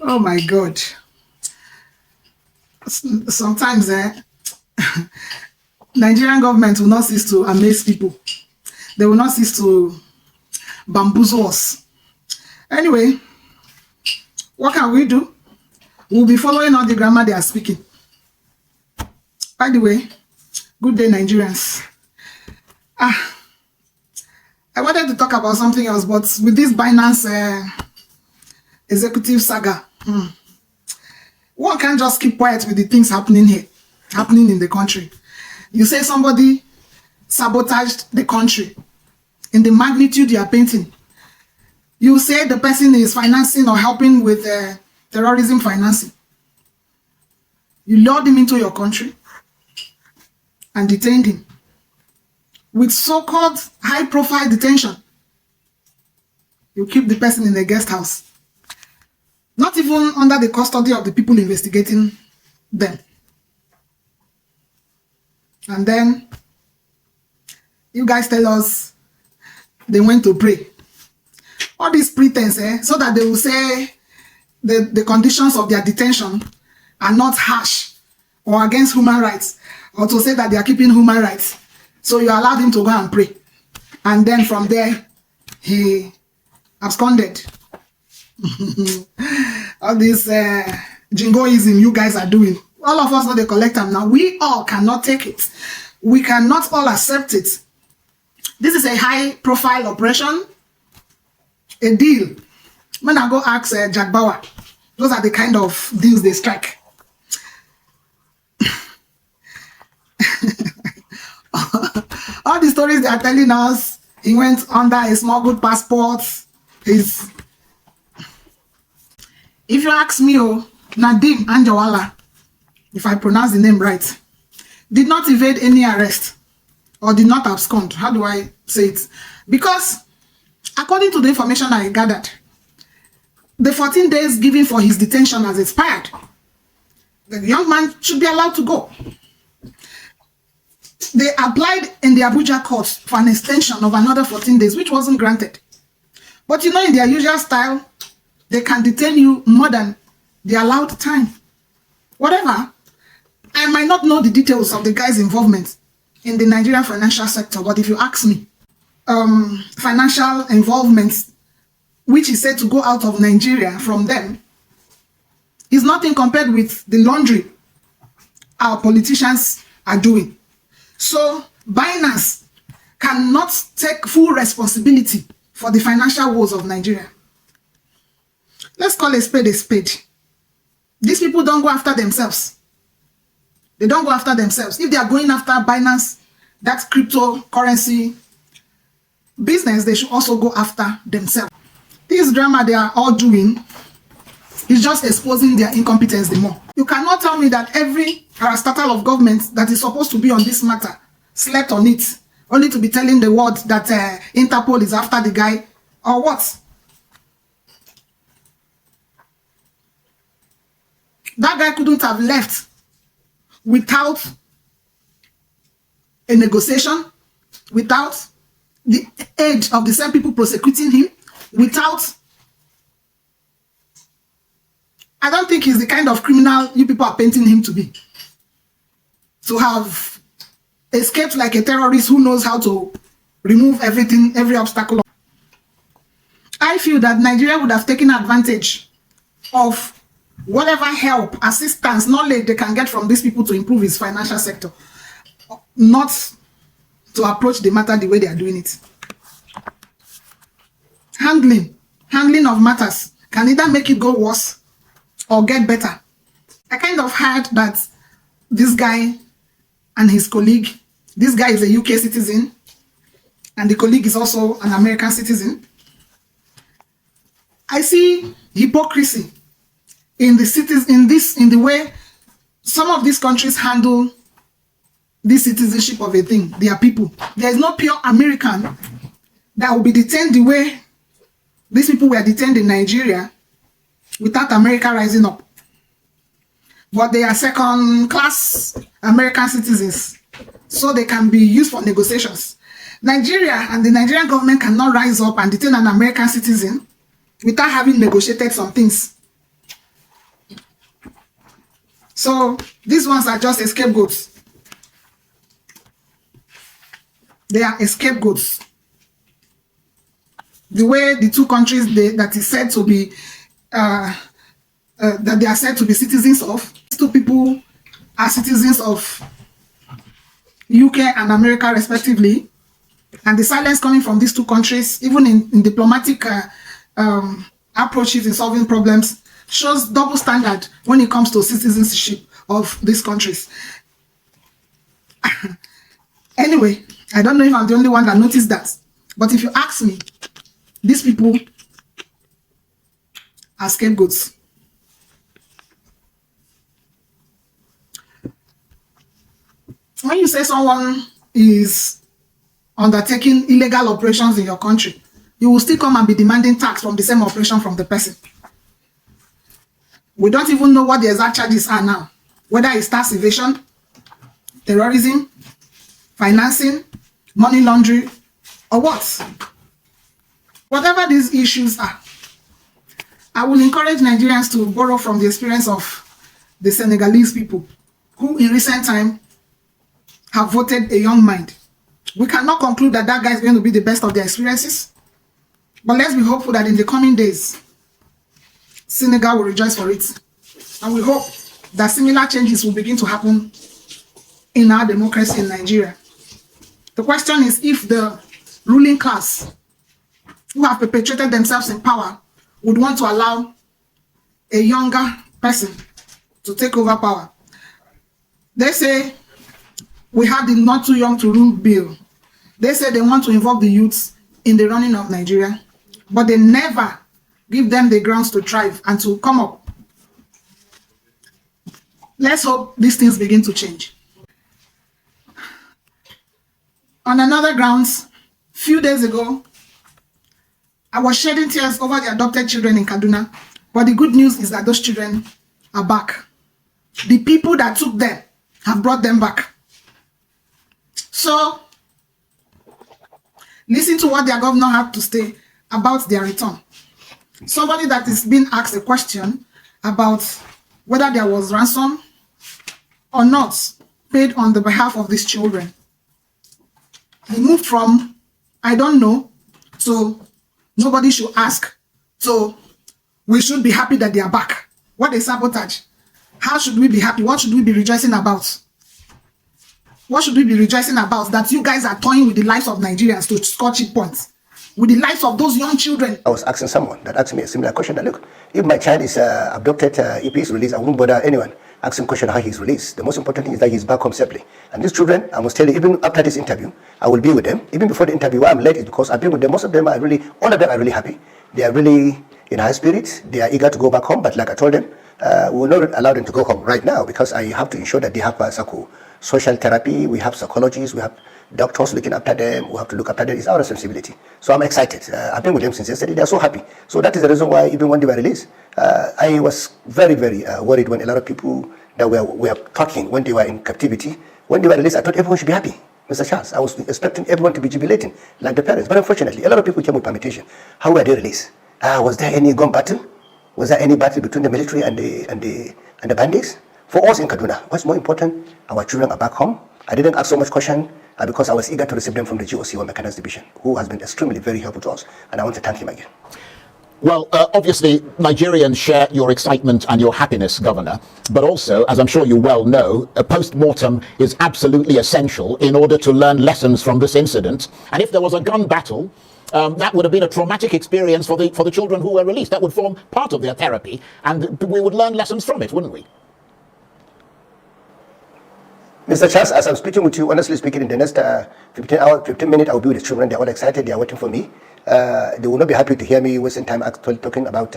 Oh my God. Sometimes Nigerian government will not cease to amaze people. They will not cease to bamboozle us. Anyway, what can we do? We'll be following all the grammar they are speaking. By the way, good day, Nigerians. I wanted to talk about something else, but with this Binance executive saga, one can't just keep quiet with the things happening here, happening in the country. You say somebody sabotaged the country in the magnitude you are painting. You say the person is financing or helping with terrorism financing. You lured him into your country and detained him with so-called high-profile detention. You keep the person in the guest house, not even under the custody of the people investigating them. And then you guys tell us they went to pray. All this pretense, so that they will say the conditions of their detention are not harsh or against human rights, or to say that they are keeping human rights. So you allowed him to go and pray. And then from there, he absconded. All this jingoism you guys are doing. All of us know they collect them now. We all cannot take it. We cannot all accept it. This is a high-profile operation, a deal. When I go ask Jack Bauer, those are the kind of deals they strike. All the stories they are telling us, he went under a smuggled passport. If you ask me, Nadim Anjawala, if I pronounce the name right, did not evade any arrest or did not abscond. How do I say it? Because according to the information I gathered, the 14 days given for his detention has expired. The young man should be allowed to go. They applied in the Abuja court for an extension of another 14 days, which wasn't granted. But you know, in their usual style, they can detain you more than the allowed time. Whatever. I might not know the details of the guy's involvement in the Nigerian financial sector, but if you ask me, financial involvement, which is said to go out of Nigeria from them, is nothing compared with the laundry our politicians are doing. So Binance cannot take full responsibility for the financial woes of Nigeria. Let's call a spade a spade. These people don't go after themselves. They don't go after themselves. If they are going after Binance, that cryptocurrency business, they should also go after themselves. This drama they are all doing is just exposing their incompetence the more. You cannot tell me that every parastatal of government that is supposed to be on this matter slept on it, only to be telling the world that Interpol is after the guy, or what? That guy couldn't have left without a negotiation, without the aid of the same people prosecuting him, without... I don't think he's the kind of criminal you people are painting him to be. To have escaped like a terrorist who knows how to remove everything, every obstacle. I feel that Nigeria would have taken advantage of whatever help, assistance, knowledge they can get from these people to improve his financial sector. Not to approach the matter the way they are doing it. Handling of matters can either make it go worse or get better. I kind of heard that this guy and his colleague, this guy is a UK citizen and the colleague is also an American citizen. I see hypocrisy in the cities, in the way some of these countries handle this citizenship of a thing, their people. There is no pure American that will be detained the way these people were detained in Nigeria without America rising up. But they are second-class American citizens, so they can be used for negotiations. Nigeria and the Nigerian government cannot rise up and detain an American citizen without having negotiated some things. So these ones are just scapegoats. They are scapegoats. The way the two countries that is said to be that they are said to be citizens of, these two people are citizens of UK and America respectively, and the silence coming from these two countries, even in diplomatic approaches in solving problems, shows double standard when it comes to citizenship of these countries. Anyway, I don't know if I'm the only one that noticed that, but if you ask me, these people are scapegoats. When you say someone is undertaking illegal operations in your country, you will still come and be demanding tax from the same operation from the person. We don't even know what the exact charges are now, whether it's tax evasion, terrorism, financing, money laundering, or what. Whatever these issues are, I will encourage Nigerians to borrow from the experience of the Senegalese people who in recent time have voted a young mind. We cannot conclude that that guy is going to be the best of their experiences, but let's be hopeful that in the coming days, Senegal will rejoice for it. And we hope that similar changes will begin to happen in our democracy in Nigeria. The question is if the ruling class who have perpetuated themselves in power would want to allow a younger person to take over power. They say we have the not too young to rule bill. They say they want to involve the youths in the running of Nigeria, but they never give them the grounds to thrive and to come up. Let's hope these things begin to change. On another grounds, few days ago, I was shedding tears over the adopted children in Kaduna, but the good news is that those children are back. The people that took them have brought them back. So, listen to what their governor had to say about their return. Somebody that is being asked a question about whether there was ransom or not paid on the behalf of these children. He moved from, I don't know, to nobody should ask. So we should be happy that they are back. What a sabotage. How should we be happy? What should we be rejoicing about? What should we be rejoicing about? That you guys are toying with the lives of Nigerians to score cheap points. With the lives of those young children. I was asking someone that asked me a similar question. That, look, if my child is abducted, if he's released, I won't bother anyone asking question how he's released. The most important thing is that he's back home safely. And these children, I must tell you, even after this interview, I will be with them. Even before the interview, why I'm late is because I've been with them. Most of them are really, all of them are really happy. They are really in high spirits. They are eager to go back home. But like I told them, we will not allow them to go home right now because I have to ensure that they have social therapy. We have psychologists. We have doctors looking after them. We have to look after them. It's our responsibility. So I'm excited. I've been with them since yesterday. They're so happy. So that is the reason why even when they were released, I was very, very worried when a lot of people that were talking when they were in captivity. When they were released, I thought everyone should be happy. Mr. Charles, I was expecting everyone to be jubilating, like the parents. But unfortunately, a lot of people came with permutation. How were they released? Was there any gun battle? Was there any battle between the military and the bandits? For us in Kaduna, what's more important, our children are back home. I didn't ask so much question because I was eager to receive them from the GOC or Mechanized Division, who has been extremely very helpful to us. And I want to thank him again. Well, obviously, Nigerians share your excitement and your happiness, Governor. But also, as I'm sure you well know, a post-mortem is absolutely essential in order to learn lessons from this incident. And if there was a gun battle, that would have been a traumatic experience for the children who were released. That would form part of their therapy, and we would learn lessons from it, wouldn't we? Mr. Charles, as I'm speaking with you, honestly speaking, in the next 15 minutes, I'll be with the children. They're all excited. They're waiting for me. They will not be happy to hear me wasting time actually talking about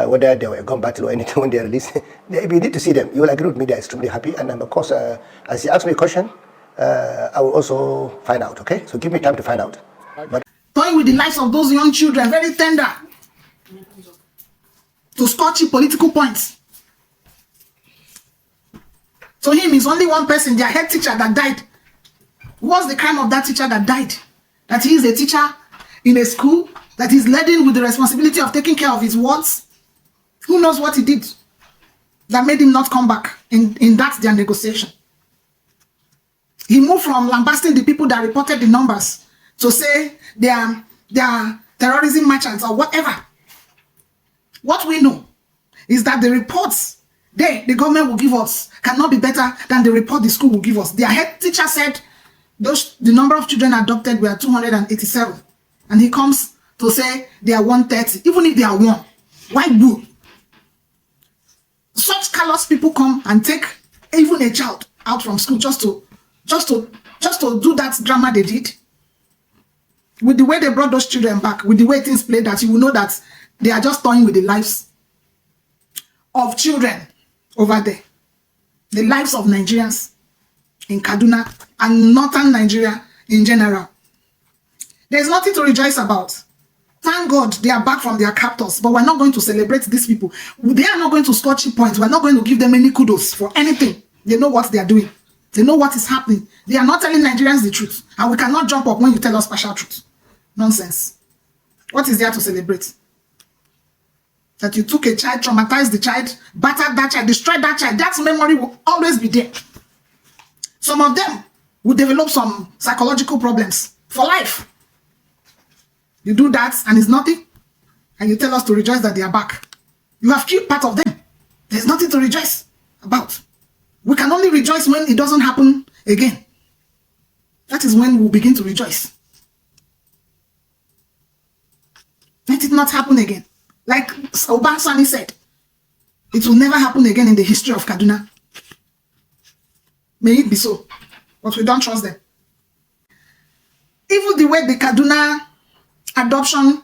whether they were a gun battle or anything when they're released. If you need to see them, you will agree with me. They're extremely happy. And of course, as you ask me a question, I will also find out, okay? So give me time to find out. But toying with the lives of those young children, very tender, to score cheap political points. To him, it's only one person, their head teacher, that died. What's the crime of that teacher that died? That he is a teacher in a school that he's laden with the responsibility of taking care of his wards. Who knows what he did that made him not come back in that their negotiation. He moved from lambasting the people that reported the numbers to say they are terrorism merchants or whatever. What we know is that the reports the government will give us cannot be better than the report the school will give us. Their head teacher said the number of children adopted were 287. And he comes to say they are 130, even if they are one. Why bull? Such callous people come and take even a child out from school just to do that drama they did. With the way they brought those children back, with the way things played, that you will know that they are just toying with the lives of children over there. The lives of Nigerians in Kaduna and northern Nigeria in general. There's nothing to rejoice about. Thank God they are back from their captors, but we're not going to celebrate these people. They are not going to score cheap points. We're not going to give them any kudos for anything. They know what they are doing. They know what is happening. They are not telling Nigerians the truth. And we cannot jump up when you tell us partial truth. Nonsense. What is there to celebrate? That you took a child, traumatized the child, battered that child, destroyed that child. That memory will always be there. Some of them will develop some psychological problems for life. You do that and it's nothing. And you tell us to rejoice that they are back. You have killed part of them. There's nothing to rejoice about. We can only rejoice when it doesn't happen again. That is when we'll begin to rejoice. Let it not happen again. Like Obansani said, it will never happen again in the history of Kaduna. May it be so. But we don't trust them. Even the way the Kaduna adoption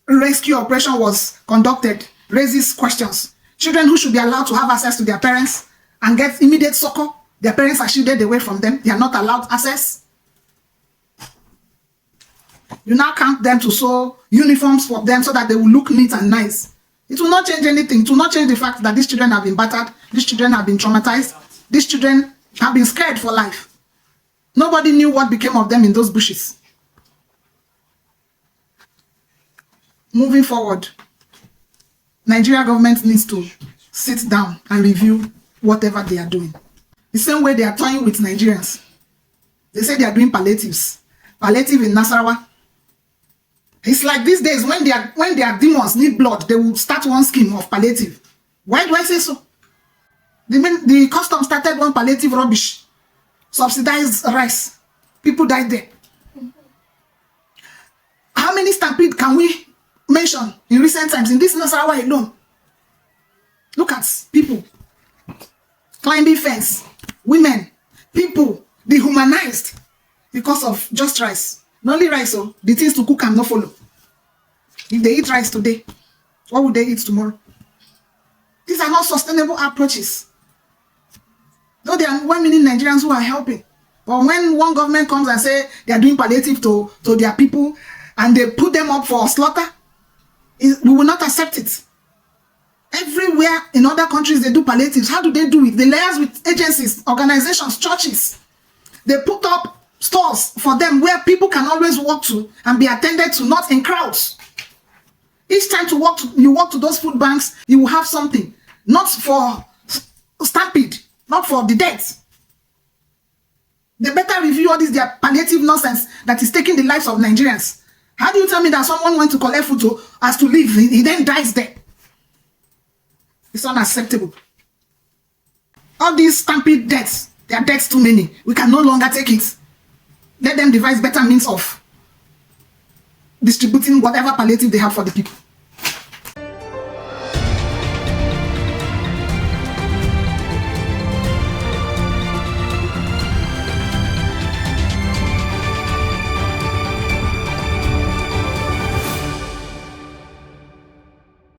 rescue operation was conducted raises questions. Children who should be allowed to have access to their parents and get immediate succor, their parents are shielded away from them. They are not allowed access. You now count them to sew uniforms for them so that they will look neat and nice. It will not change anything. It will not change the fact that these children have been battered. These children have been traumatized. These children have been scared for life. Nobody knew what became of them in those bushes. Moving forward, Nigeria government needs to sit down and review whatever they are doing. The same way they are toying with Nigerians. They say they are doing palliatives. Palliative in Nasarawa. It's like these days when their demons need blood, they will start one scheme of palliative. Why do I say so? The custom started one palliative rubbish. Subsidized rice. People died there. How many stampede can we mention in recent times in this Nasarawa alone? Look at people climbing fence, women, people dehumanized because of just rice. Not only rice, so the things to cook can not follow. If they eat rice today, what would they eat tomorrow? These are not sustainable approaches. Though there are 1 million Nigerians who are helping. But when one government comes and say they are doing palliative to their people and they put them up for slaughter, we will not accept it. Everywhere in other countries they do palliatives. How do they do it? They liaise with agencies, organizations, churches. They put up stores for them where people can always walk to and be attended to, not in crowds. Each time you walk to those food banks, you will have something. Not for stampede, not for the dead. They better review all this their palliative nonsense that is taking the lives of Nigerians. How do you tell me that someone went to collect food has to leave, he then dies there? It's unacceptable. All these stampede deaths, there are deaths too many. We can no longer take it. Let them devise better means of distributing whatever palliative they have for the people.